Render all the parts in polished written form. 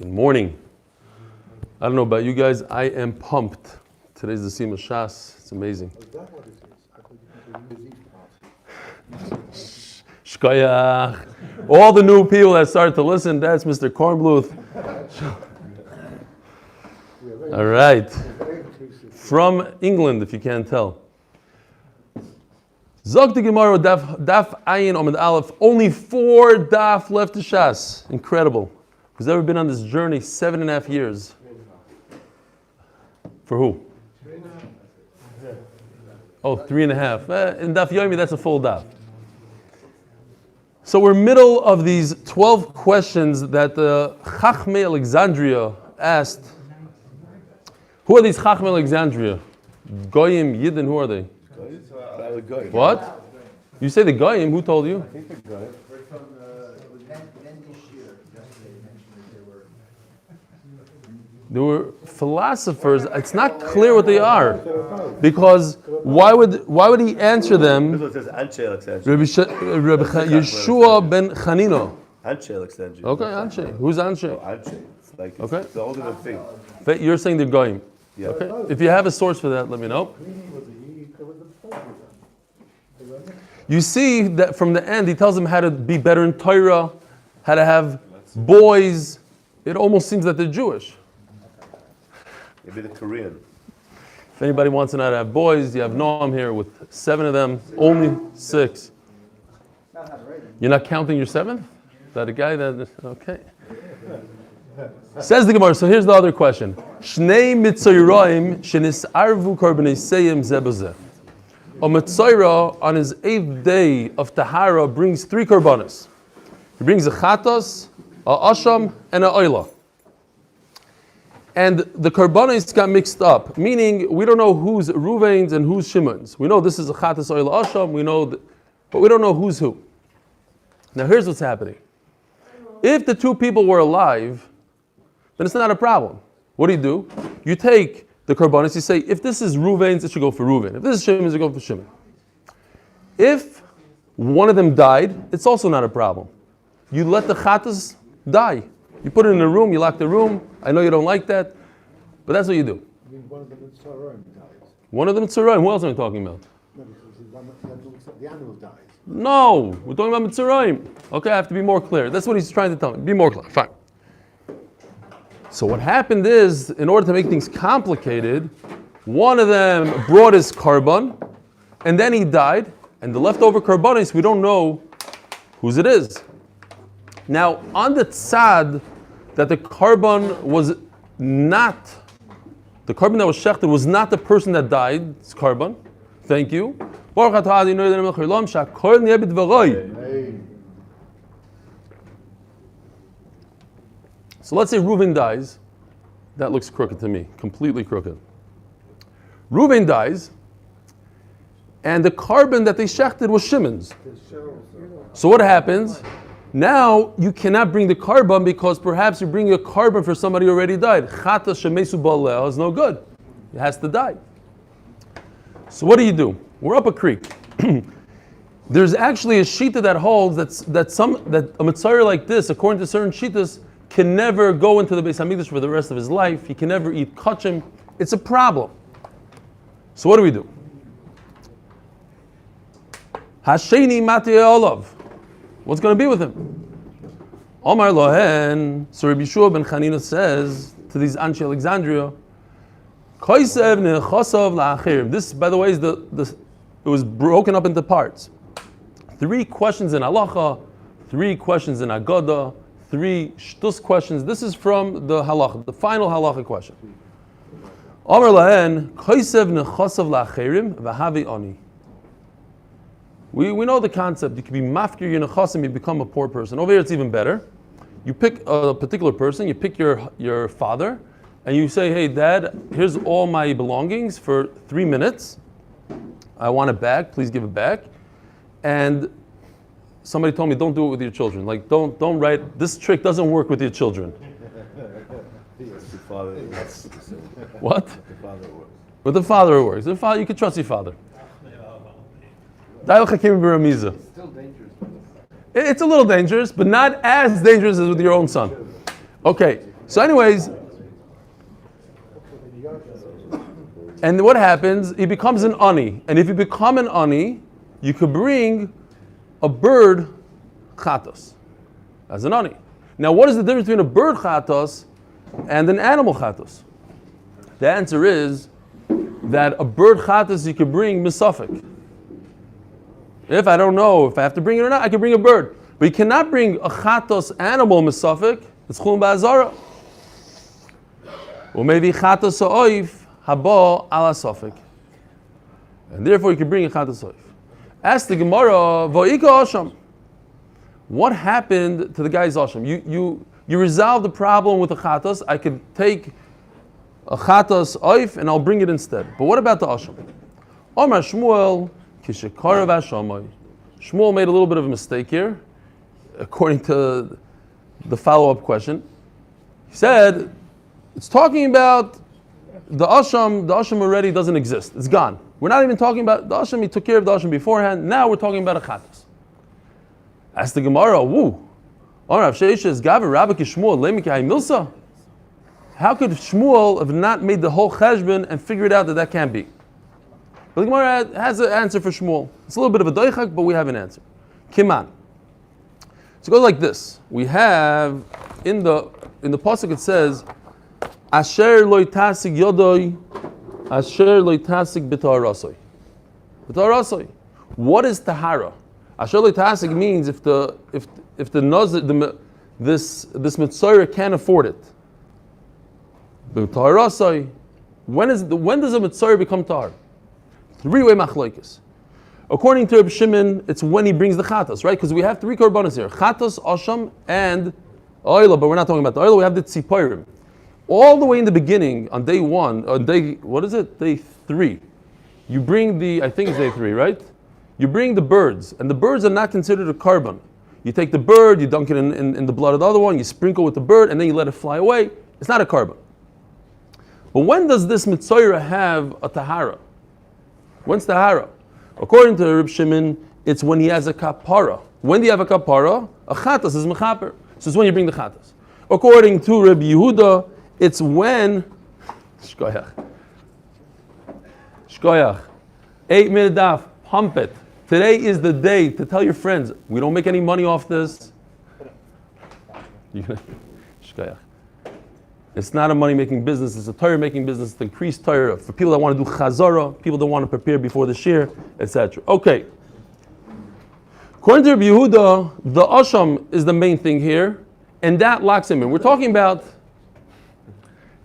Good morning. I don't know about you guys, I am pumped. Today's the Sima Shas. It's amazing. Is that what it is? I thought you could do Shkoyach. All the new people that started to listen, that's Mr. Kornbluth. All right. From England, if you can't tell. Zog the Gemara, Daf Ayin Omid Aleph. Only 4 daf left to Shas. Incredible. Who's ever been on this journey 7.5 years? For who? 3.5. Oh, 3.5. In Daf Yomi, that's a full daf. So we're middle of these 12 questions that the Chachmei Alexandria asked. Who are these Chachmei Alexandria? Goyim, Yidden, who are they? What? You say the Goyim, who told you? I think the guy. They were philosophers. It's not clear what they are, because why would he answer them? This one says Rabbi Yeshua ben Chanino. Anshe Alexandria. Okay, Anshe. Who's Anshe? Oh, Anshe. It's like Okay. it's the whole different thing. But you're saying they're Goyim. Yeah. Okay. If you have a source for that, let me know. You see that from the end, he tells them how to be better in Torah, how to have boys. It almost seems that they're Jewish. Maybe the Korean. If anybody wants to know how to have boys, you have Noam here with 7 of them, only 6. You're not counting your 7th? Is that a guy that, okay. Says the Gemara, so here's the other question. Shnei mitzoyroim shenisarvu korbanei seyim zebazeh. A mitzoyra on his 8th day of Tahara brings 3 korbanos. He brings a chatos, a asham, and a oila. And the karbanos got mixed up, meaning we don't know who's Ruvain's and who's Shimon's. We know this is a chatas oil asham, we know, but we don't know who's who. Now here's what's happening. If the 2 people were alive, then it's not a problem. What do? You take the karbanos, you say, if this is Ruvain's, it should go for Ruvain. If this is Shimon's, it should go for Shimon. If one of them died, it's also not a problem. You let the chatas die. You put it in a room, you lock the room. I know you don't like that, but that's what you do. I mean, one of them is Tzaroim dies. One of them is Mitzrayim. Who else am I talking about? No, because the animal dies. No, we're talking about Mitzrayim. Okay, I have to be more clear. That's what he's trying to tell me. Be more clear. Fine. So what happened is, in order to make things complicated, one of them brought his korban, and then he died, and the leftover korbanos, we don't know whose it is. Now, on the tzad, that the korban was not, the korban that was shechted was not the person that died, it's korban. Thank you. So let's say Reuven dies. That looks crooked to me, completely crooked. Reuven dies, and the korban that they shechted was Shimon's. So what happens? Now you cannot bring the korban because perhaps you're bringing a korban for somebody who already died. Chata shemesu ba'aleh is no good. It has to die. So what do? We're up a creek. There's actually a shita that holds that a mitzvah like this, according to certain shitas, can never go into the Beis Hamikdash for the rest of his life. He can never eat kachim. It's a problem. So what do? Hasheni matiyeh olav. What's going to be with him? Omar Lohen, so Rabbi Yeshua ben Chanina says to these Anshe Alexandria, this, by the way, is it was broken up into parts. 3 questions in halacha, 3 questions in agoda, 3 shtus questions. This is from the halacha, the final halacha question. Omar Lohen, koisev nechosav la'acherim v'havi oni. We know the concept. You can be mafkir your nechasim, you become a poor person. Over here it's even better. You pick a particular person, you pick your father, and you say, hey dad, here's all my belongings for 3 minutes. I want it back, please give it back. And somebody told me, don't do it with your children. Like, don't write, this trick doesn't work with your children. What? With the father it works. The father, you can trust your father. It's still dangerous. It's a little dangerous, but not as dangerous as with your own son. Okay, So anyways, and what happens? He becomes an ani. And if you become an ani, you could bring a bird chatos as an ani. Now, what is the difference between a bird chatos and an animal chatos? The answer is that a bird chatos you could bring misafik. If I don't know if I have to bring it or not, I can bring a bird. But you cannot bring a chatos animal misafik. It's chulun ba'azara. Or maybe chatos ha'oif haba ala safik. And therefore you can bring a chatos ha'oif. Ask the Gemara, va'ika asham. What happened to the guy's asham? You resolved the problem with the chatos. I could take a chatos oif and I'll bring it instead. But what about the asham? Omar Shmuel kishekarav ashamai. Shmuel made a little bit of a mistake here, according to the follow-up question. He said it's talking about the asham. The asham already doesn't exist. It's gone. We're not even talking about the asham. He took care of the asham beforehand. Now we're talking about a chatos. Ask the Gemara, woo. How could Shmuel have not made the whole cheshbon and figured out that can't be? But the Gemara has an answer for Shmuel. It's a little bit of a doichak, but we have an answer. Kiman. So it goes like this. We have in the pasuk it says, Asher loy tasig yodoi, Asher loy tasig b'tar rasoi. B'tar rasoi. What is tahara? Asher loy tasig means if the this mitzvah can't afford it. B'tar rasoi. When does a mitzvah become tar? Three-way machlokes. According to Reb Shimon, it's when he brings the chatos, right? Because we have three korbanos here: chatos, asham, and oila. But we're not talking about the oila. We have the tziporim. All the way in the beginning, on day one, on day day 3, you bring I think it's day 3, right? You bring the birds, and the birds are not considered a korban. You take the bird, you dunk it in the blood of the other one, you sprinkle with the bird, and then you let it fly away. It's not a korban. But when does this mitzvah have a tahara? When's tahara? According to Reb Shimon, it's when he has a kapara. When do you have a kapara? A chatas is mechaper. So it's when you bring the chatas. According to Reb Yehuda, it's when shkoyach. 8-minute daf, pump it. Today is the day to tell your friends, we don't make any money off this. Shkoyach. It's not a money-making business, it's a Torah-making business, it's an increased Torah for people that want to do chazara, people that want to prepare before the shir, etc. Okay. According to Rabbi Yehuda, the asham is the main thing here, and that locks him in. We're talking about,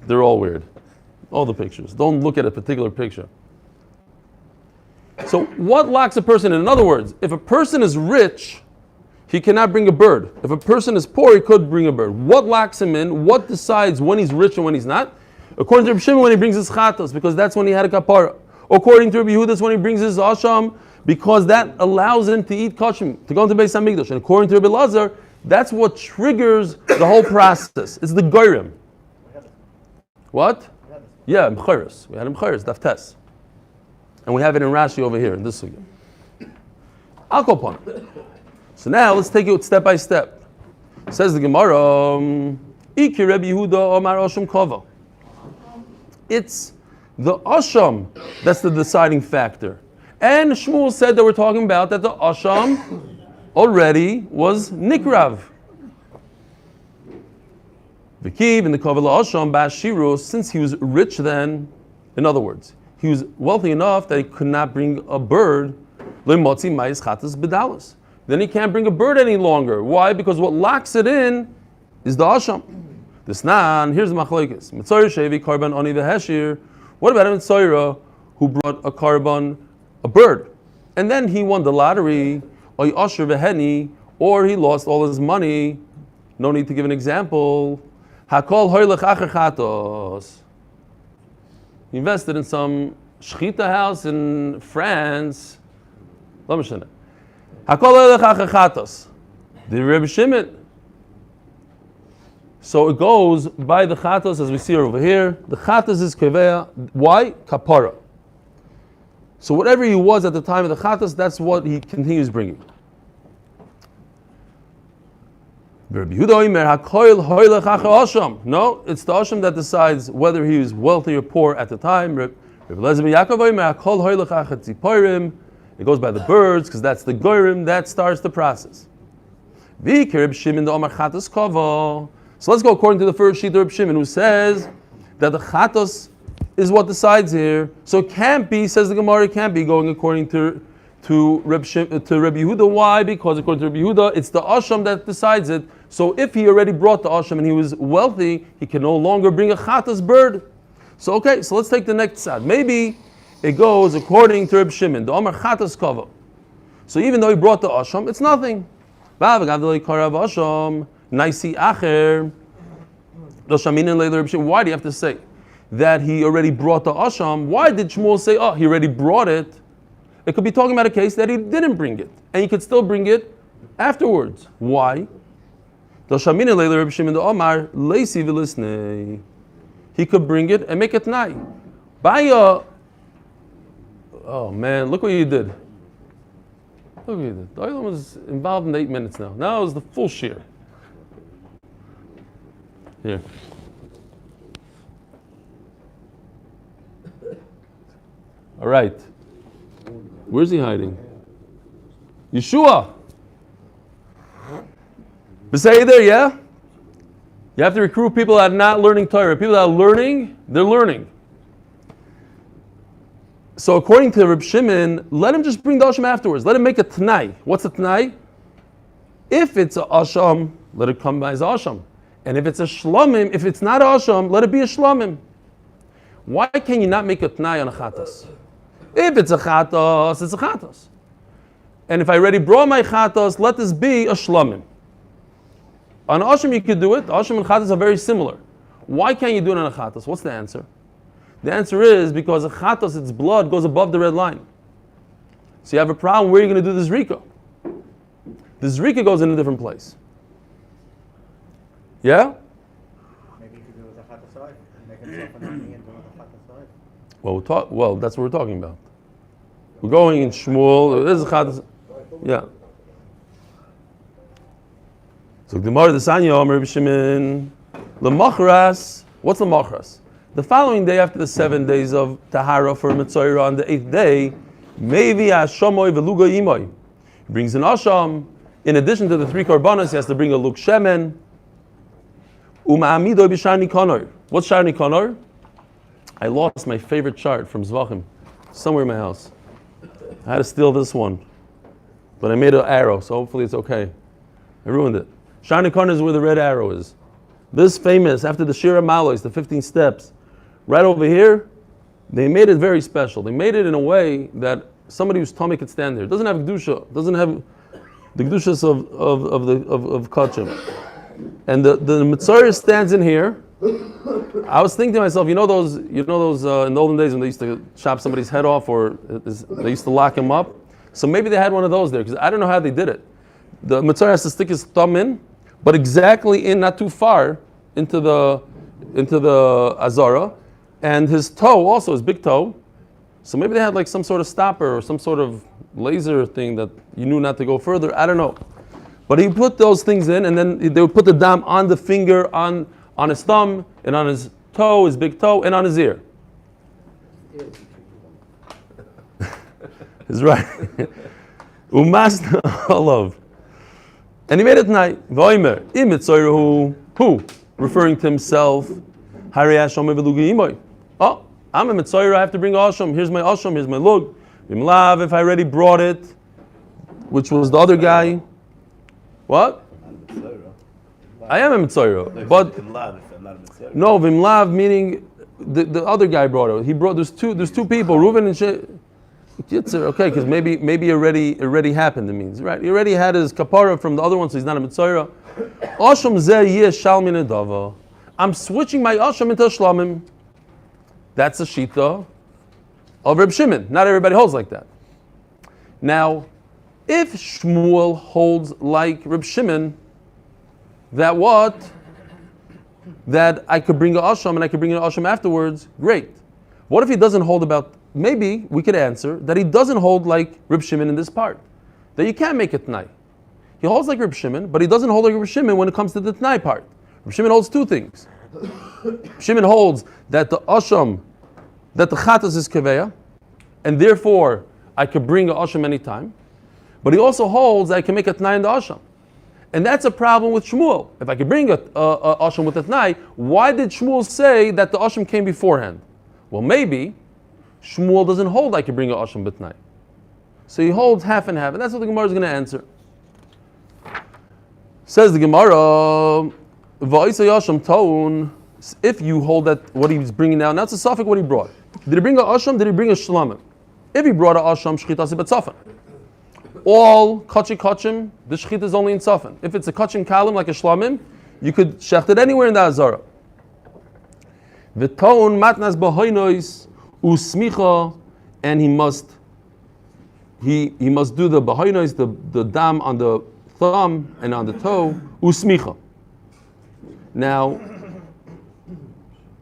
they're all weird, all the pictures. Don't look at a particular picture. So what locks a person in? In other words, if a person is rich, he cannot bring a bird. If a person is poor, he could bring a bird. What locks him in? What decides when he's rich and when he's not? According to Reb Shimon, when he brings his chatas, because that's when he had a kapara. According to Reb Yehuda, that's when he brings his asham, because that allows him to eat kashim, to go into Beis Hamikdash. And according to Reb Elazar, that's what triggers the whole process. It's the goyim. What? Yeah, Mchairis. We had Mchairis, Daf Tes. And we have it in Rashi over here, in this sugya. I'll go upon it. So now let's take it step by step. Says the Gemara, Iki Rebbe Yehuda Omar Asham Kova. It's the Asham that's the deciding factor. And Shmuel said that we're talking about that the Asham already was Nikrav. V'kiv in the Kova Asham Bashiru, since he was rich then, in other words, he was wealthy enough that he could not bring a bird, Lemotzi Ma'is Chatas Bedalas. Then he can't bring a bird any longer. Why? Because what locks it in is the asham. This nan, here's the machlokes. Mitzayir shevi karban oni v'heshir. What about a mitzayir who brought a karban, a bird, and then he won the lottery, or asher v'heni, or he lost all his money? No need to give an example. Hakol hoylech acher chatos. He invested in some shchita house in France. The Rebbe Shimon. So it goes by the chatos as we see over here. The chatos is keveya. Why? Kapara. So whatever he was at the time of the chatos, that's what he continues bringing. No, it's the asham that decides whether he was wealthy or poor at the time. It goes by the birds because that's the goyim that starts the process. So let's go according to the first sheet of Reb Shimon, who says that the chatos is what decides here. So it can't be, says the Gemara, it can't be going according to Reb Yehuda. Why? Because according to Reb Yehuda, it's the asham that decides it. So if he already brought the asham and he was wealthy, he can no longer bring a chatas bird. So okay, so let's take the next side. Maybe it goes according to Reb Shimon, the Omar chatas kava. So even though he brought the asham, it's nothing. Why do you have to say that he already brought the asham? Why did Shmuel say, oh, he already brought it? It could be talking about a case that he didn't bring it, and he could still bring it afterwards. Why? He could bring it and make it nai. Oh man, look what you did. Look what you did. The oil was involved in 8 minutes now. Now is the full shear. Here. All right. Where's he hiding? Yeshua. Say there, yeah? You have to recruit people that are not learning Torah. People that are learning, they're learning. So according to Reb Shimon, let him just bring the asham afterwards. Let him make a t'nai. What's a t'nai? If it's a asham, let it come by as asham. And if it's a shlomim, if it's not a asham, let it be a shlomim. Why can you not make a t'nai on a chatas? If it's a chatas, it's a chatas. And if I already brought my chatas, let this be a shlomim. On asham you could do it. Asham and chatas are very similar. Why can't you do it on a chatas? What's the answer? The answer is because a chatas, its blood goes above the red line. So you have a problem. Where are you going to do the zrika? The zrika goes in a different place. Yeah? Maybe you could do it with a chatas side, make himself an ani and do it with a chatas side. Well, that's what we're talking about. We're going in Shmuel. This is chatas. Yeah. So Gemara the Sanya Omer B'Shimon L'Machras. What's L'Machras? The following day after the 7 days of Tahara for Mitzorah, on the 8th day, Mevi Hashamoy Veluga Imoy. He brings an Asham. In addition to the 3 korbanos, he has to bring a Luk Shemen. Uma'amido B'Shani Konor. What's Shani Konor? I lost my favorite chart from Zvachim, somewhere in my house. I had to steal this one, but I made an arrow, so hopefully it's okay. I ruined it. Shani Konor is where the red arrow is. This famous, after the Shira Malos, the 15 steps, right over here, they made it very special. They made it in a way that somebody who's tummy could stand there. It doesn't have Kedusha, doesn't have the Kedushas of Kachim. And the Mitzorah stands in here. I was thinking to myself, you know those in the olden days when they used to chop somebody's head off, or they used to lock him up. So maybe they had one of those there, because I don't know how they did it. The Mitzorah has to stick his thumb in, but exactly in, not too far into the Azara, and his toe also, his big toe. So maybe they had like some sort of stopper or some sort of laser thing that you knew not to go further. I don't know. But he put those things in, and then they would put the dam on the finger, on his thumb, and on his toe, his big toe, and on his ear. He's right. Umasna olav. And he made it tonight. V'oimer imitzoyru who, referring to himself. Hari Hashem velugi imoy. Oh, I'm a mitzoyru. I have to bring asham. Here's my asham. Here's my lug. V'mlav, if I already brought it, which was the other guy. What? I am a mitzoyru, but no, v'mlav meaning the other guy brought it. He brought there's two people, Reuven and Yitzer. Okay, because maybe already happened. It means right. He already had his kapara from the other one, so he's not a mitzoyra. Asham zeh yeh shalmin adava. I'm switching my asham into a shlamim. That's a shita of Reb Shimon. Not everybody holds like that. Now, if Shmuel holds like Reb Shimon, that I could bring an asham and I could bring an asham afterwards, great. What if he doesn't hold about, maybe we could answer that he doesn't hold like Reb Shimon in this part, that you can't make it tonight. He holds like Reb Shimon, but he doesn't hold like Reb Shimon when it comes to the T'nai part. Reb Shimon holds two things. Reb Shimon holds that the Asham, that the Chatas is Kaveya, and therefore I could bring a Asham anytime. But he also holds that I can make a T'nai in the Asham. And that's a problem with Shmuel. If I could bring a Asham with a T'nai, why did Shmuel say that the Asham came beforehand? Well, maybe Shmuel doesn't hold I can bring a Asham b'Tnai. So he holds half and half, and that's what the Gemara is going to answer. Says the Gemara, if you hold that what he's bringing now it's a suffix what he brought. Did he bring a Asham? Did he bring a Shlamim? If he brought a Asham, Shchita Sibat all kachim, the shechita is only in Safan. If it's a kachim kalim like a shlamim, you could shecht it anywhere in the Azara. V'ton matnas b'hoinois usmicha, and he must do the b'hoinois, the dam on the thumb and on the toe, usmicha. Now,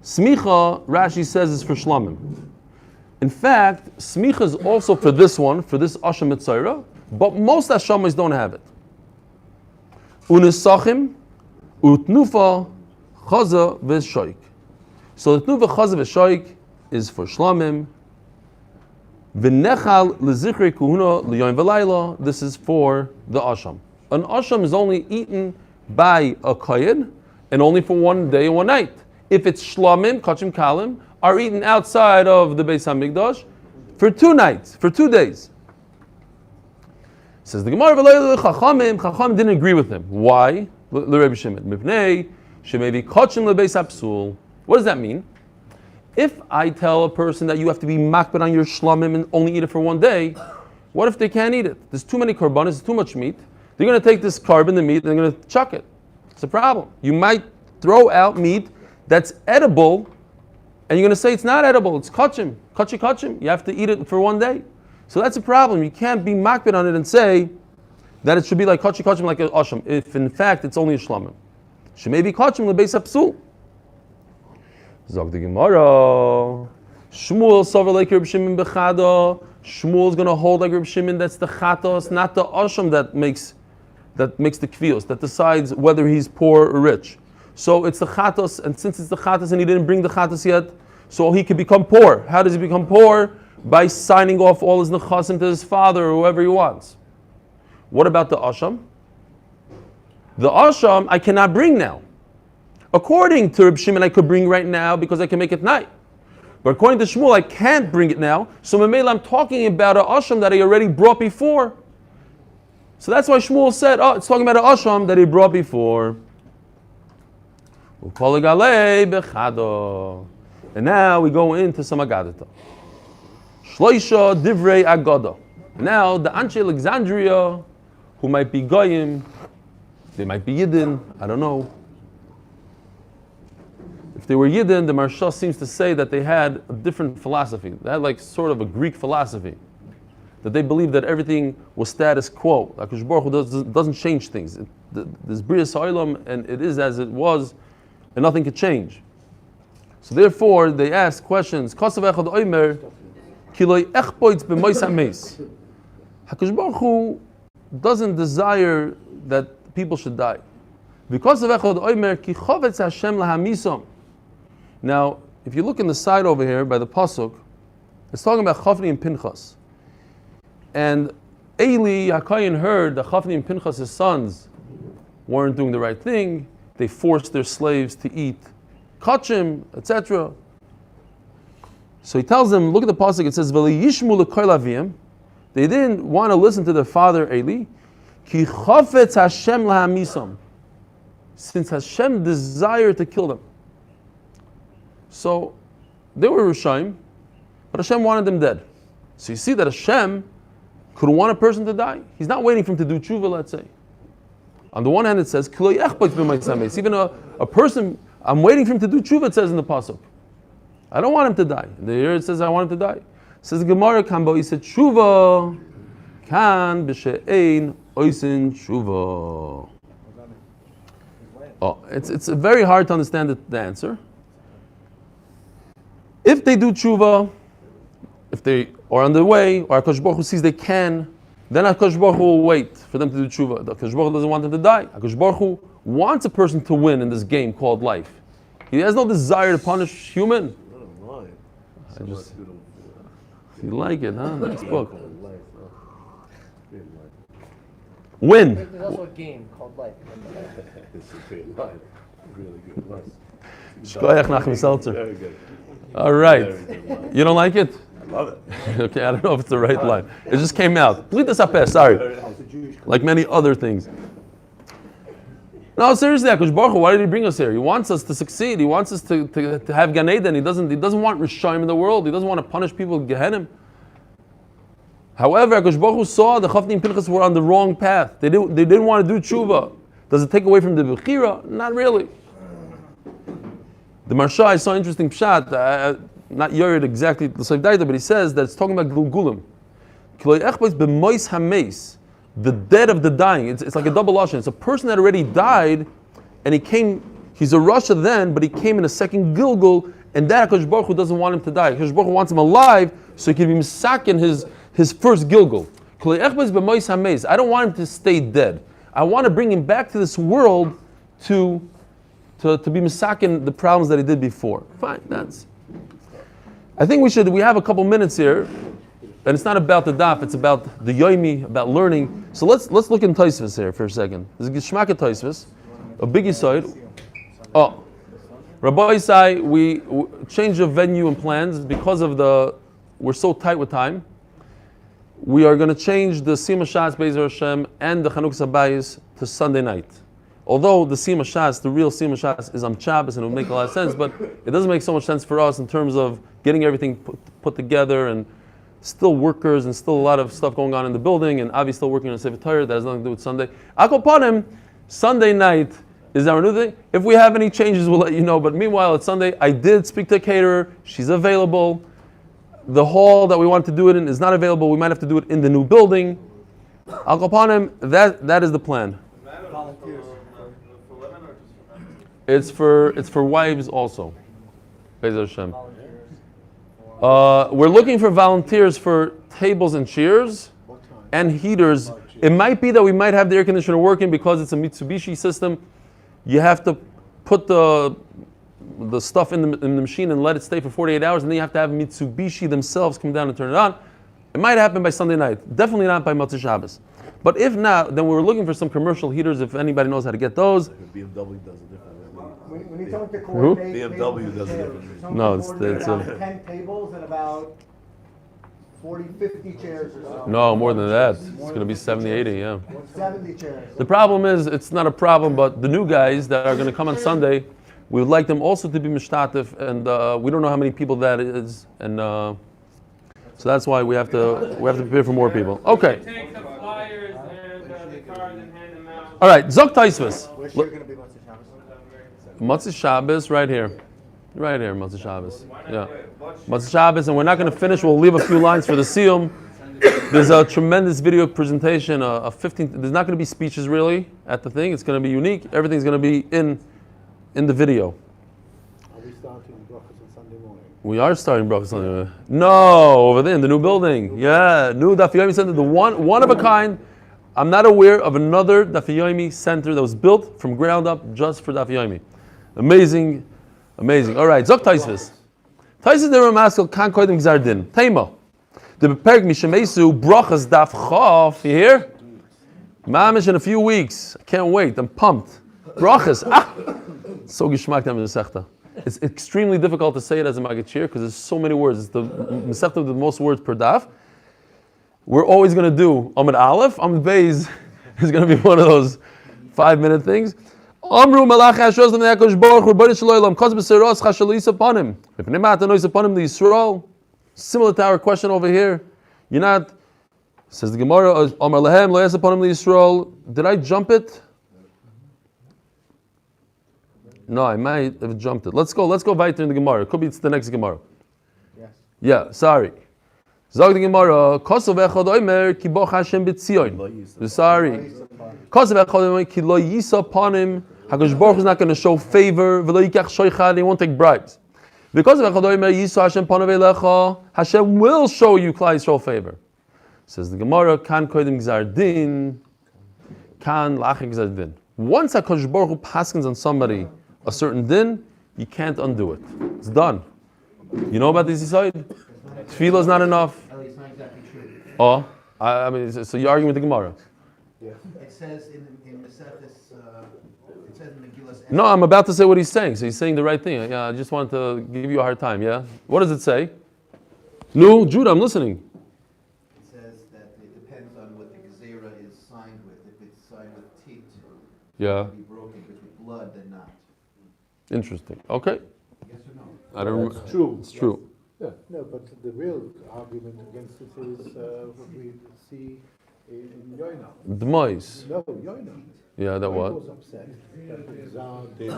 smicha, Rashi says, is for shlamim. In fact, smicha is also for this one, for this asham mitzayra, but most Hashamis don't have it. Unisachim, utnufa, chaza, v'shoik. So the tnufa, chaza, v'shoik is for shlamim. V'nechal lezichri kuhuna l'yoyim v'layla. This is for the asham. An asham is only eaten by a kohen and only for one day and one night. If it's shlamim, kachim kalim, are eaten outside of the Beis HaMikdash for 2 nights, for 2 days. Says the Gemara, Chacham didn't agree with him. Why? L'Rebbe Shimon. Mipnei shemevi kachim lebeis hapsul. What does that mean? If I tell a person that you have to be makbid on your shlamim and only eat it for 1 day, what if they can't eat it? There's too many korbanos, there's too much meat. They're going to take this carbon, the meat, and they're going to chuck it. It's a problem. You might throw out meat that's edible, and you're going to say it's not edible, it's kachim. You have to eat it for 1 day. So that's a problem. You can't be makbid on it and say that it should be like kachim like an asham, if in fact it's only a shlamim. Shemevi kachim lebeis hapsul. Zog the Gemara. Shmuel sover like Reb Shimon bechada. Shmuel is going to hold like Reb Shimon. That's the chatos, not the asham that makes the kvios, that decides whether he's poor or rich. So it's the chatos, and since it's the chatos and he didn't bring the chatos yet, so he could become poor. How does he become poor? By signing off all his nechasim to his father or whoever he wants. What about the asham? The asham I cannot bring now. According to Reb Shimon, I could bring right now because I can make it night. But according to Shmuel, I can't bring it now. So Mamela, I'm talking about an asham that I already brought before. So that's why Shmuel said, oh, it's talking about an asham that he brought before. And now we go into some agadata. Shloisha divrei agada. Now the Anshe Alexandria, who might be goyim, they might be Yidden, I don't know. If they were Yidden, the Marsha seems to say that they had a different philosophy. They had like sort of a Greek philosophy. That they believed that everything was status quo. HaKadosh Baruch Hu doesn't change things. There's Brias Ha'olam, and it is as it was, and nothing could change. So therefore, they ask questions. Kosav echad oimer, kiloi echpoitz b'mois hameis. HaKadosh Baruch Hu doesn't desire that people should die. Because of echad oimer, ki chovetz Hashem lahamisom. Now, if you look in the side over here by the pasuk, it's talking about Chafni and Pinchas. And Eli HaKayin heard that Chafni and Pinchas, his sons, weren't doing the right thing. They forced their slaves to eat kachim, etc. So he tells them, look at the pasuk, it says, V'li yishmu l'koil avim. They didn't want to listen to their father Eli. Ki chafetz Hashem lahamisam. Since Hashem desired to kill them. So they were Rishaim, but Hashem wanted them dead. So you see that Hashem could want a person to die. He's not waiting for him to do tshuva, let's say. On the one hand it says, even a person, I'm waiting for him to do tshuva, it says in the pasuk. I don't want him to die. And here it says, I want him to die. It says, Gemara kan bo iset tshuva, kan b'she'ein oisin tshuva. Oh, it's very hard to understand the answer. If they do tshuva, if they are on their way, or HaKadosh Baruch Hu sees they can, then HaKadosh Baruch Hu will wait for them to do tshuva. The HaKadosh Baruch Hu doesn't want them to die. HaKadosh Baruch Hu wants a person to win in this game called life. He has no desire to punish human. I just, you like it, huh? Next book. Win. There's also a game called life. It's a great life. Really good life. Shkoyach Nachum Seltzer. Very good. All right. Very good life. You don't like it? I love it. Okay, I don't know if it's the right line. It just came out. Please this up, sorry. Like many other things. No, seriously, HaKadosh Baruch Hu, why did He bring us here? He wants us to succeed. He wants us to have Gan Eden. He doesn't want Rishayim in the world. He doesn't want to punish people with Gehenim. However, HaKadosh Baruch Hu saw the Chafni and Pinchas were on the wrong path. They didn't want to do tshuva. Does it take away from the Bechira? Not really. The Marsha, I saw interesting pshat, not Yored exactly the Seif Daita, but he says that it's talking about Gulgulim. The dead of the dying. It's like a double lashon. It's a person that already died, and he's a Rasha then, but he came in a second Gilgul, and that HaKadosh Baruch Hu doesn't want him to die. HaKadosh Baruch Hu wants him alive, so he can be misakin his first Gilgul. I don't want him to stay dead. I want to bring him back to this world to be misakin the problems that he did before. Fine, I think we have a couple minutes here, and it's not about the daf, it's about the yomi, about learning. So let's look in Tosfos here for a second. This is Geshmak Tosfos, a big side. Oh, Rabbi Isai, we changed the venue and plans because of we're so tight with time. We are going to change the Sima Shas Be'ezer Hashem and the Chanukah Sabayis to Sunday night. Although the Sima Shas, the real Sima Shas, is on Shabbos and it would make a lot of sense, but it doesn't make so much sense for us in terms of getting everything put together, and still workers and still a lot of stuff going on in the building, and Avi's still working on Sefer Torah. That has nothing to do with Sunday. Akopanim, Sunday night is our new thing. If we have any changes, we'll let you know. But meanwhile, it's Sunday. I did speak to a caterer. She's available. The hall that we want to do it in is not available. We might have to do it in the new building. Akopanim, that is the plan. It's for wives also. Be'ezer Hashem. We're looking for volunteers for tables and chairs and heaters. It might be that we might have the air conditioner working because it's a Mitsubishi system. You have to put the stuff in the machine and let it stay for 48 hours, and then you have to have Mitsubishi themselves come down and turn it on. It might happen by Sunday night. Definitely not by Motzei Shabbos. But if not, then we're looking for some commercial heaters if anybody knows how to get those. BMW does it differently. When you tell me to coordinate, BMW does it differently. No, it's about 10 tables and about 40, 50 chairs or so. No, more than that. It's going to be 70, 80, yeah. 70 chairs. The problem is, it's not a problem, but the new guys that are going to come on Sunday, we would like them also to be mishtatif, and we don't know how many people that is, and so that's why we have to prepare for more people. Okay. Take the flyers and the cards and hand them out. All right, Zok Tosfos. Where's she going to be Motzei Shabbos? Motzei Shabbos, right here, Motzei Shabbos. Yeah, Motzei Shabbos, and we're not going to finish. We'll leave a few lines for the siyum. There's a tremendous video presentation. There's not going to be speeches really at the thing. It's going to be unique. Everything's going to be in the video. Are we starting brachas on Sunday morning? We are starting brachas Sunday morning. No, over there in the new building. Yeah, new Daf Yomi Center, the one of a kind. I'm not aware of another Daf Yomi center that was built from ground up just for Daf Yomi. Amazing. All right, Zok Tosfos. Tosfos the Ramaskel kan kodim gzar din. Tema. The beperk mishemesu brachas daf chaf. You hear? Mamish in a few weeks. I can't wait. I'm pumped. Brachas. So geschmack them in the Masechta. It's extremely difficult to say it as a Magachir because there's so many words. It's the Masechta with the most words per daf. We're always going to do Amud Aleph. Amud Beis is going to be one of those 5-minute things. Amru Malach Hashos L'Ne'akosh Baruch Rebbeinu Shloim Kos B'Seros Chashal Yisapanim. If Nemat Anois Apanim L'Yisrael. Similar to our question over here. You're not. Says the Gemara. Amar Lahem Lo Yasapanim L'Yisrael. Did I jump it? No, I might have jumped it. Let's go weiter in the Gemara. Could be it's the next Gemara. Yes. Yeah, sorry. Zog the Gemara, Kosov echad oimer ki boch Hashem b'tzion. Sorry. Kosov echad oimer ki lo yisa panim. HaKadosh Baruch Hu is not going to show favor. V'lo yikach shoichad. He won't take bribes. Because of echad oimer yisa Hashem panav elecha. Hashem will show you Klal Yisrael favor. Says the Gemara, kan kodim gzar din, kan la'achar gzar din. Once HaKadosh Baruch Hu paskins on somebody a certain din, you can't undo it. It's done. You know about this side? Tefillah is not enough. Eli, it's not exactly true. Oh, I mean, so you're arguing with the Gemara. It says in Maseches, it says in Megillas. No, I'm about to say what he's saying. So he's saying the right thing. Yeah, I just wanted to give you a hard time. Yeah. What does it say? No, Judah, I'm listening. It says that it depends on what the gezerah is signed with. If it's signed with teat, Yeah. it'll be broken. If it's with blood, then not. Interesting. Okay. Yes or no? I don't. It's true. It's true. Yeah, no, but the real argument against it is what we see in Yoina. Demise. No, Yoina. Yeah, that Yoina what? was upset that the Gzar Din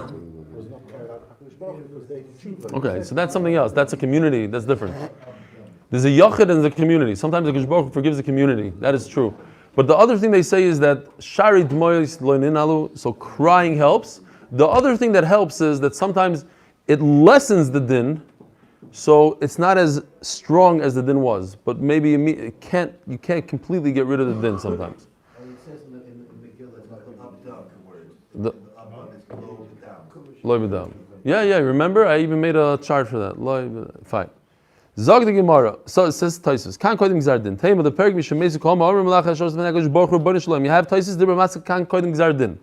was not carried out by HaKadosh Baruch Hu because they tshuva. Okay, so that's something else. That's a community. That's different. There's a yachid and there's a community. Sometimes the Kadosh Baruch Hu forgives the community. That is true. But the other thing they say is that shari d'mois lo ninalu, so crying helps. The other thing that helps is that sometimes it lessens the din, so it's not as strong as the din was. But maybe you can't completely get rid of the din sometimes. And it says in Megillah, it's like the up-down word. The- The up-down is low down. Lo b'dam. Yeah, remember? I even made a chart for that. Lo b'dam. Fine. Zog the Gemara. So it says Taisus. Kan kodim gzar din. Tema the perek mishamesu kol ma'orim melach hashos v'nagash baruch hu b'nei shalom. You have Taisus dibra matzah kan kodim gzar din.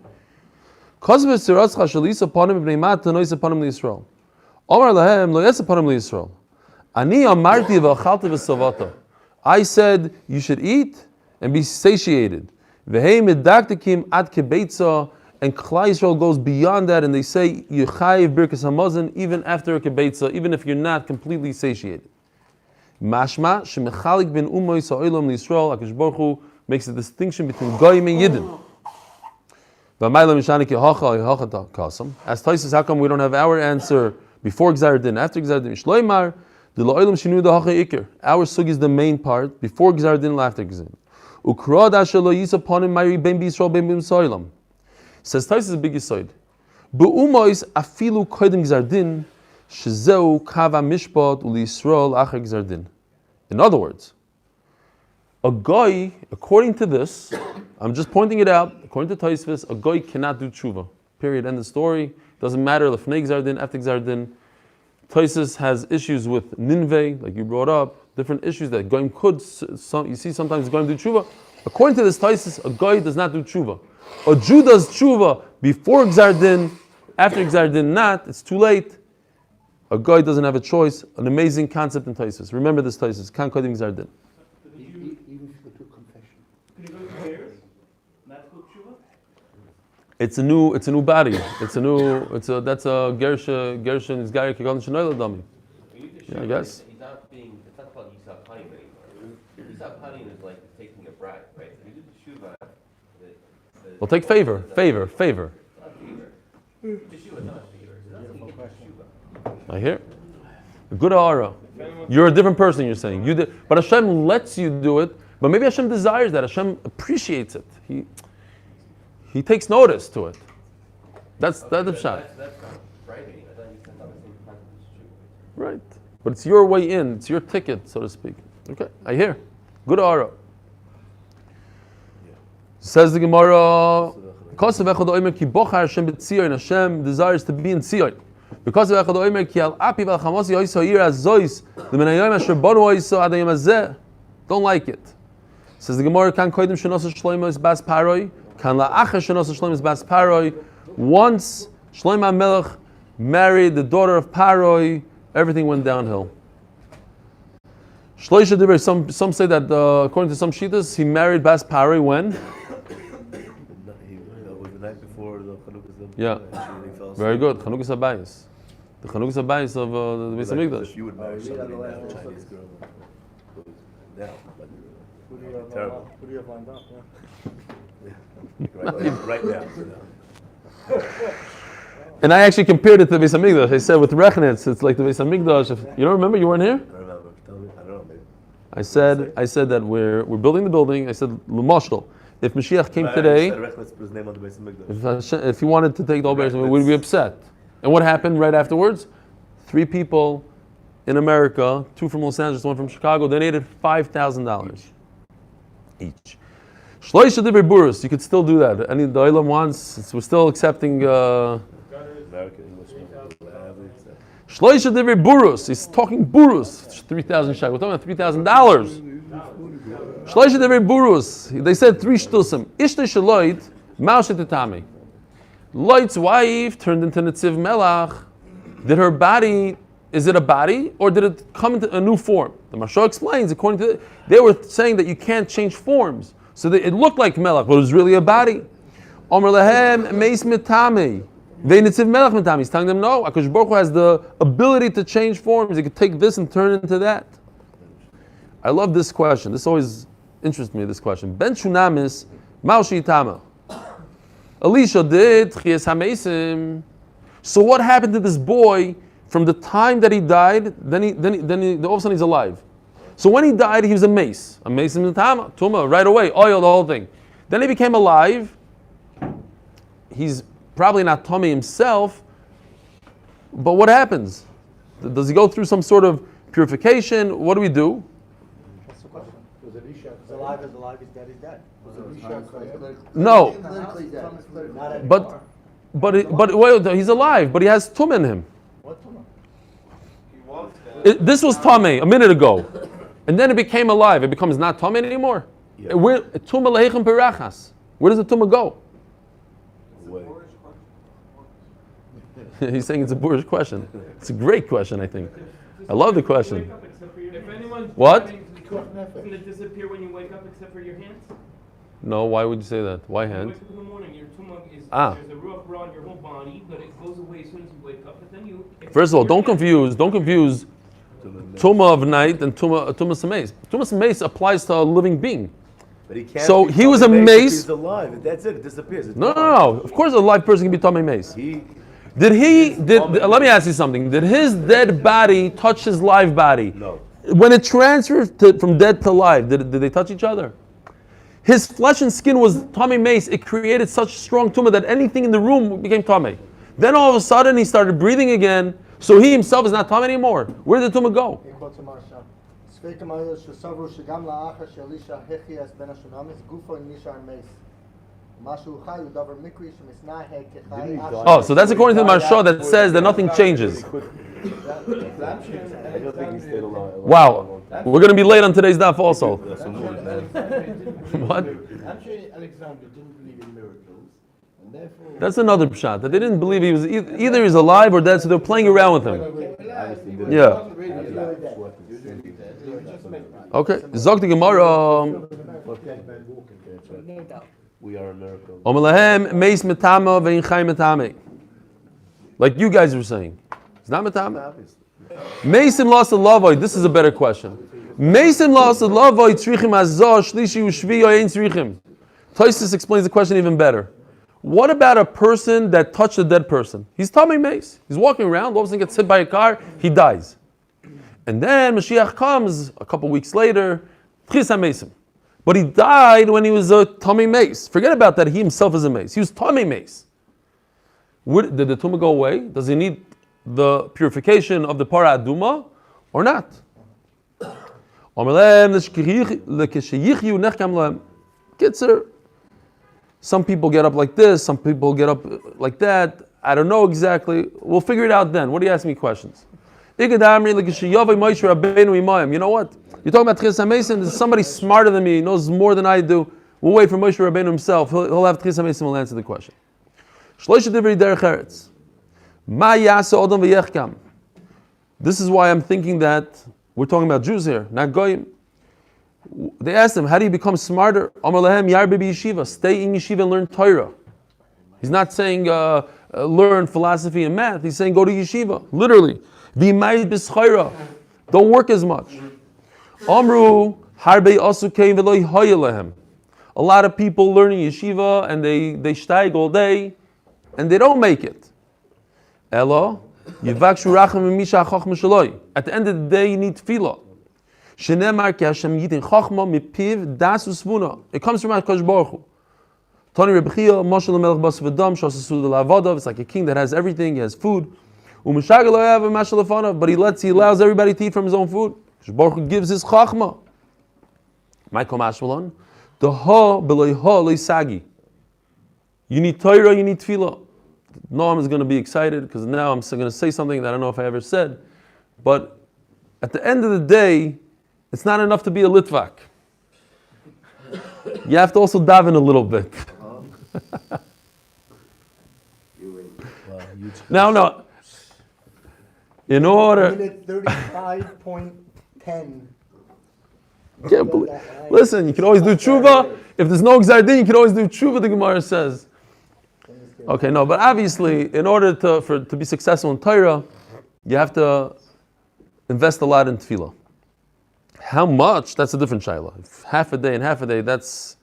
Kozve siratzcha shalisa panim b'nei mat noisa panim liYisrael. Omar lahem lo yesa panim liYisrael. Ani amarti v'achalti v'savata. I said you should eat and be satiated. V'hei medaktikim ad kebeitza. And Klai Yisrael goes beyond that, and they say you chayiv birkas hamazon even after a kebeitza, even if you're not completely satiated. Mashma shemechalik ben umois ha'olam liYisrael. HaKadosh Baruch Hu makes a distinction between goyim and yidden. V'mayla mishanik yehacha yehacha kasam. As Taisus, how come we don't have our answer before Gzar Din, after Gzar Din? Shloimar the la'olam shinu the hacha ikir. Our sug is the main part before Gzar Din, after Gzar Din. Ukrad asher lo yisa panim mayri ben b'Yisrael ben b'Yisraelim. Says Taisus a big yisoid. Be'umois afilu kodim gzar din, shezeu kava mishpat uli Yisrael achar gzar din. In other words, a guy, according to this, I'm just pointing it out, according to Taisus, a guy cannot do tshuva. Period. End of story. Doesn't matter if gzar din, after gzar din. Taisus has issues with ninveh, like you brought up, different issues that goyim could. You see, sometimes goyim do tshuva. According to this Taisus, a guy does not do tshuva. A Jew does tshuva before Gzar Din, after Gzar Din not, it's too late. A guy doesn't have a choice. An amazing concept in Taisus. Remember this Taisus. Kan kodim Gzar Din. Even if you go to confession. Could you go to prayers? Not go tshuva? It's a new body. That's a Gershon is Gary Kigon Shanoila dummy. Yeah, I guess. He's not being, it's not called Yisab Panim anymore. Yisab Panim is like taking a bribe, right? So you do the Shuvah. We'll take favor. Not favor. Teshuvah is not favor. It's not taking Teshuvah. I hear. A good aura. You're a different person, you're saying. You did, but Hashem lets you do it, but maybe Hashem desires that. Hashem appreciates it. He takes notice to it. That's the shot. That's not bribing. I thought you said that was the concept of Teshuvah. Right. But it's your way in. It's your ticket, so to speak. Okay, I hear. Good aura. Says the Gemara, because of Echad Omer ki bochar Hashem b'tzion, Hashem desires to be in Tzion. Because of Echad Omer ki al api v'al chamasi yoyso yir azois, the menayom asher bonu yoyso ad hayom hazeh. Don't like it. Says the Gemara, kan koidim shenos Shlomo is bas paroi, kan la'achar shenos Shlomo is bas paroi. Once Shlomo HaMelech married the daughter of Paroi, everything went downhill. Shloisha Divrei, some say that according to some Shitas, he married Bas Paroi when? It was the night before the Chanukah. Yeah. Very good. Chanukah Sabayis. The Chanukah Sabayis of the Beis Hamikdash. If you would marry somebody now, Chinese girl, now, like, terrible. Who do you have lined up? Right now. And I actually compared it to the Beis Hamikdash. I said with Rechnitz, it's like the Beis Hamikdash. You don't remember? You weren't here? I remember. Tell me. I don't know. Maybe. I said that we're building the building. I said L'mashal. If Mashiach came today, Rechnitz put his name on the Beis Hamikdash. if he wanted to take the whole Beis Hamikdash, we'd be upset. And what happened right afterwards? 3 people in America, 2 from Los Angeles, 1 from Chicago, donated $5,000. each. Shloisha divrei burus, you could still do that. Any the Olam wants, we're still accepting. American English. Shloisha divrei burus, he's talking burus, 3,000 shekels. We're talking about $3,000. Shloisha divrei burus, they said 3 shtusim. Ishte shaloit, ma'ashet etami. Loit's wife turned into Netziv Melach. Did her body, is it a body, or did it come into a new form? The Maharsha explains, according to they were saying that you can't change forms. So it looked like Melach, but it was really a body. Omer lehem meis mitami. Ve'netziv Melach mitami. He's telling them, no, HaKadosh Baruch Hu has the ability to change forms. He could take this and turn it into that. I love this question. This always interests me, this question. Ben Shunamis, Mao Shitama. Elisha did Chias HaMeisim. So what happened to this boy from the time that he died? Then all of a sudden he's alive. So when he died, he was a mace. A mace in the Tuma, right away, oil, the whole thing. Then he became alive. He's probably not Tommy himself. But what happens? Does he go through some sort of purification? What do we do? What's the question? Was Elisha alive? Is alive? Is dead? Is dead? Was Elisha No. Clinically dead. not anymore? But wait, he's alive, but he has tum in him. What tumor? This was Tomei a minute ago, and then it became alive. It becomes not Tomei anymore. Yeah. Where Tuma leichem perachas? Where does the Tuma go? He's saying it's a boorish question. It's a great question, I think. I love the question. If anyone's What? doesn't it disappear when you wake up except for your hands? No, why would you say that? Why When you hand? wake up in the morning, your tumah is Ah. there's a ruach ra on your whole body, but it goes away as soon as you wake up. But then you. First of all, don't confuse Tuma of night and Tuma Semeis. Tuma Semeis applies to a living being. But he can't So be he was a Tomei mace. if He's alive. That's it. It disappears. It's No. gone. Of course, a live person can be Tomei Mace. He Let me ask you something. Did his dead body touch his live body? no. When it transferred from dead to live, did they touch each other? His flesh and skin was Tomei Mace. It created such strong tumah that anything in the room became Tomei. Then all of a sudden he started breathing again, so he himself is not Tomei anymore. Where did the tumah go? Oh, so that's according to the Maharsha that says that nothing changes. I don't think he stayed alive. Wow, we're going to be late on today's daf also. That's a more than- What? I'm sure Alexander didn't believe in miracles, and therefore. That's another pshat. That they didn't believe he was either he's alive or dead, so they're playing around with him. Yeah. Okay. Zok the Gemara. We are a miracle. Omelahem meis metama vein chai metame. Like you guys were saying, it's not metame. Meisim lost a lavoy. This is a better question. Meisim lost a lavoy tzrichim azah shlishi ushvi yoyin tzrichim. Tosfos explains the question even better. What about a person that touched a dead person? He's Tomei Mace. He's walking around, all of a sudden gets hit by a car, he dies. And then Mashiach comes a couple weeks later, Tchis HaMeisim. But he died when he was a Tomei Mace. Forget about that, he himself is a mace. He was Tomei Mace. Did the tumah go away? Does he need the purification of the para aduma or not? Kitzer. Some people get up like this, some people get up like that. I don't know exactly. We'll figure it out then. What do you ask me questions? You know what? You're talking about Tchis HaMeisim. There's somebody smarter than me, he knows more than I do. We'll wait for Moshe Rabbeinu himself. He'll have Tchis HaMeisim, will answer the question. This is why I'm thinking that we're talking about Jews here, not Goyim. They asked him, how do you become smarter? Amar lahem yarbe b'yeshiva. Stay in yeshiva and learn Torah. He's not saying learn philosophy and math. He's saying go to yeshiva. Literally. V'mayid b'schayra. Don't work as much. Amru harbe asukein v'lo yhoya lahem. A lot of people learn in yeshiva and they steig all day and they don't make it. Elo, yivakshu racham v'misha chachma shaloi. At the end of the day, you need tefillah. Shenemar ki Hashem yitin chachma mipiv das usvuna. It comes from HaKadosh Baruch Hu. Tani Reb Chia, Moshe L'melech bas v'dam, shasasud l'avodav. It's like a king that has everything. He has food. U'mishagel lo yav v'mashal lefanav. But he allows everybody to eat from his own food. HaKadosh Baruch Hu gives his chachma. Michael Mashmalon. The ha beloy ha sagi. You need Torah, you need tefillah. Noam is going to be excited because now I'm going to say something that I don't know if I ever said. But at the end of the day, it's not enough to be a Litvak. You have to also daven a little bit. No. In order. Minute 35.10. Can't believe. Listen, you can always do tshuva. If there's no Gzardin, you can always do tshuva, the Gemara says. Okay, no, but obviously, in order to be successful in Torah, you have to invest a lot in tefillah. How much? That's a different shayla. Half a day and half a day, that's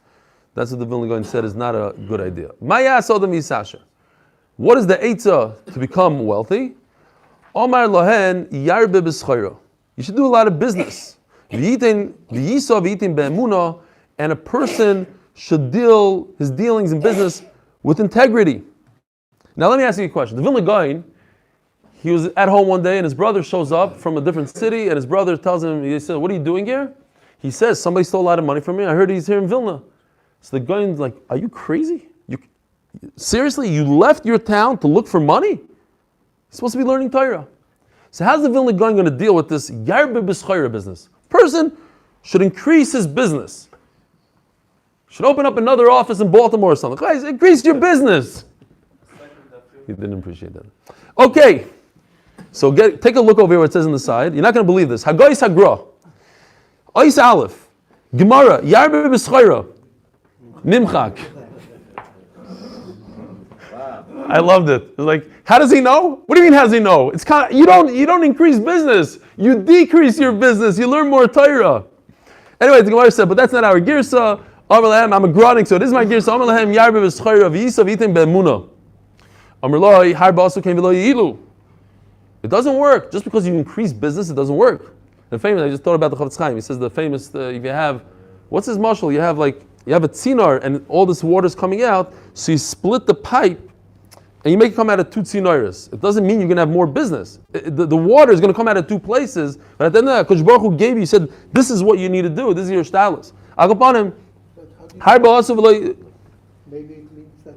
what the Vilna Gaon said is not a good idea. Maya sodam yisasher. What is the eitzah to become wealthy? Omar lohen yarbe b'schayra. You should do a lot of business. V'yitin v'yisa v'yitin be'emuna, and a person should deal his dealings in business with integrity. Now let me ask you a question. The Vilna Gaon, he was at home one day and his brother shows up from a different city and his brother tells him, he said, "What are you doing here?" He says, "Somebody stole a lot of money from me. I heard he's here in Vilna." So the Gaon's like, "Are you crazy? Seriously, you left your town to look for money? You're supposed to be learning Torah." So how's the Vilna Gaon going to deal with this yarbe b'schayra business? Person should increase his business. Should open up another office in Baltimore or something. Guys, increase your business. He didn't appreciate that. Okay, so take a look over here where it says on the side. You're not going to believe this. Hagoyis Hagra. Ois Aleph. Gemara. Yarbe b'schayra. Nimchak. I loved it. It's like, how does he know? What do you mean, how does he know? It's kind of, you don't increase business. You decrease your business. You learn more Torah. Anyway, the Gemara said, but that's not our girsa. I'm a groaning, so this is my girsa. It doesn't work. Just because you increase business, it doesn't work. The famous, I just thought about the Chofetz Chaim. He says the famous, if you have, what's his mashal? You have a tzinar and all this water's coming out, so you split the pipe and you make it come out of two tzinoras. It doesn't mean you're going to have more business. The water is going to come out of two places, but at the end of that, Kosh Baruch Hu gave you, said, this is what you need to do. This is your status. I'll go upon him. Maybe it means that if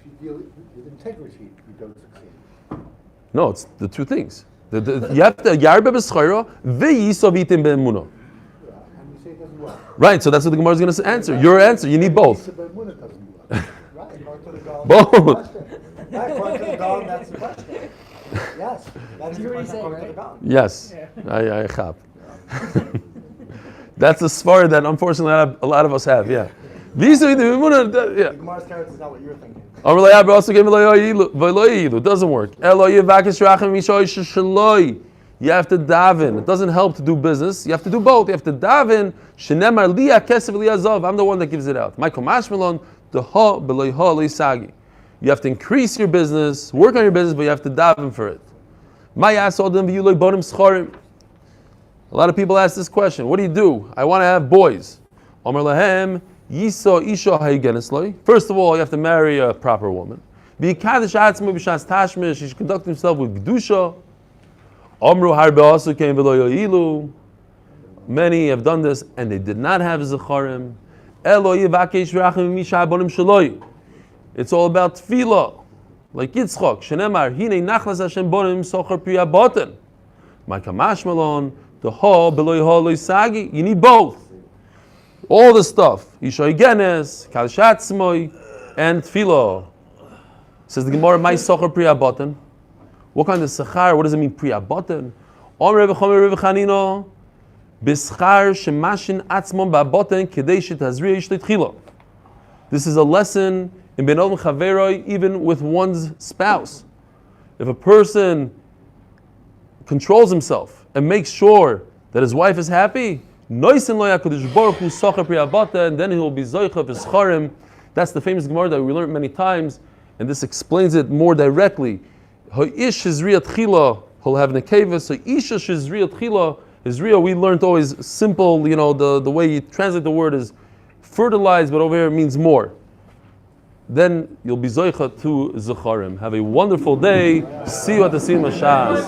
you deal with integrity, you don't succeed. No, it's the two things. You have to yarbe b'schayra v'yisa v'itim be'emunah. And you say it doesn't work. Right, so that's what the Gemara is going to answer. Your answer, you need both. But when it doesn't work. Right, according to the Gaon. Both. Right, according to the Gaon, that's the question. Yes, that is the question according to the Gaon. Yes, I chap. That's a svar that unfortunately a lot of us have, yeah. The Gemara's teretz is not what you're thinking. It doesn't work. You have to daven. It doesn't help to do business. You have to do both. You have to daven. I'm the one that gives it out. You have to increase your business, work on your business, but you have to daven for it. A lot of people ask this question. What do you do? I want to have boys. First of all, you have to marry a proper woman. He should conduct himself with Kedusha. Many have done this and they did not have Zecharim. It's all about tefillah. Like Yitzchak, Shenemar, Hine nachlas Hashem bonim socher priya boten. My kamash malon, the ha beloy ha loy sagi. You need both. All the stuff. Yishoy genes, kal shatzmoy, and tefillah. Says the Gemara, my socher priya boten. What kind of sechar? What does it mean priya boten? Om Reb Chomer Reb Chanino, bischar shemashin atzmon ba'boten kedei shetazriya yishlei tchila. This is a lesson in Ben Adam Chaveroi, even with one's spouse. If a person controls himself and makes sure that his wife is happy, and then he will be zoicha v'scharim. That's the famous Gemara that we learned many times, and this explains it more directly. Ha'ish shizriya tchila, he'll have nekeva. So isha shizriya tchila, Israel, we learned always simple, the way you translate the word is fertilized, but over here it means more. Then you'll be zoicha to Zecharim. Have a wonderful day. See you at the Sima Shas.